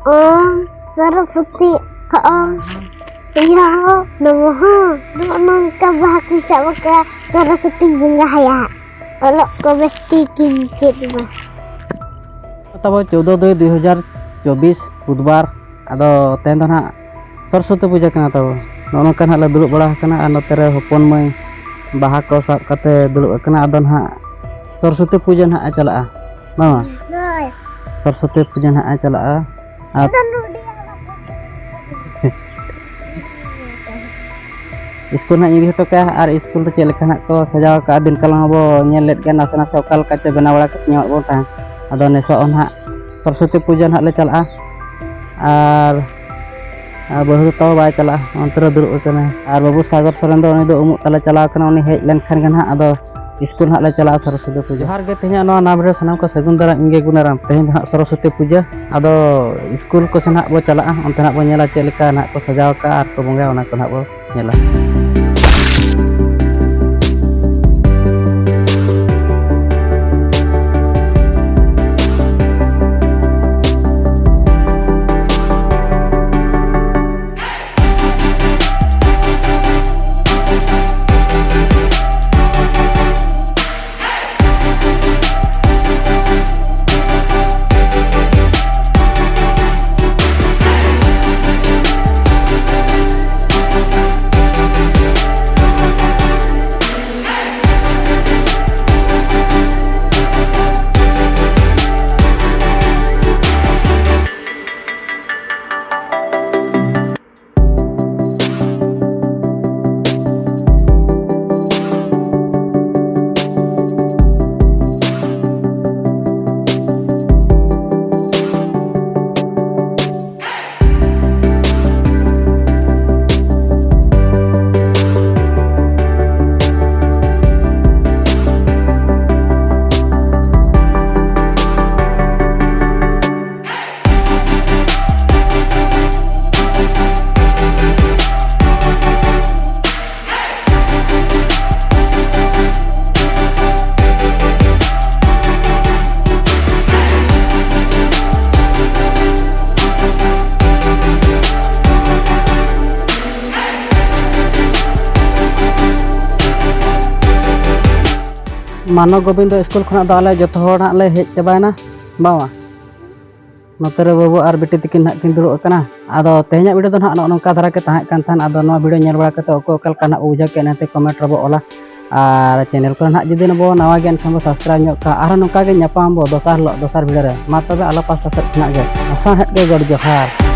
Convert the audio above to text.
Om Saraswati ka Om. Iya, namaha. Nang kabahaki sa maka Saraswati bunga haya. Kalau kau mesti kincit mah. तब 14/2/2024 बुधवार आदो तेन ना सरस्वती पूजा कना तब नोनका ना दुड़ुब बड़ा कना और नोते रे हपन मई बाहा को साब कते दुड़ुब कना आदो ना सरस्वती पूजा ना चला मामा सरस्वती पूजा ना चला स्कूल ना इदी हटो का और स्कूल तो चेले कना को सजाव का दिन कल बो नेल लेट के नासे नासे ओकाल काचे बना बड़ा के न्यो बो ता आदो नेसो ना सरस्वती पूजा ना ले चला और बहु तो बाय चला अंतर दुड़ुब कना और बाबू सागर सोरेन दो उनी दो उमुक तले चला कना उनी हेज लेन खान गना आदो स्कूल ना ले चला सरस्वती पूजा हर गे तेना नो नाम रे सनाम को सगुन दारा इंगे गुनाराम तेन ना सरस्वती पूजा आदो स्कूल को सना बो चला अंत ना बो नेला चेलका ना को सजाव का और को बंगा ओना को ना बो नेला मानव गोविंद स्कूल खुना दो आले जतो होड़ा ले हेज चबायना बावा नोते रे बाबू और बेटी तकिन ना किन दुड़ुब कना आदो तेहना वीडियो दो ना नोंका धारा के ताहे कान थान आदो नो वीडियो नेल बड़ा कते ओको ओकल काना उजा के नाते कमेंट रबो ओला और चैनल को ना जदि नबो नवा गेन खान बो सब्सक्राइब ᱧᱚᱜ का आरो नोंका गे ᱧᱟᱯᱟᱢ बो दोसार वीडियो रे मा तबे आलो पास सर खना गे आसा हेट गे गड जोहार।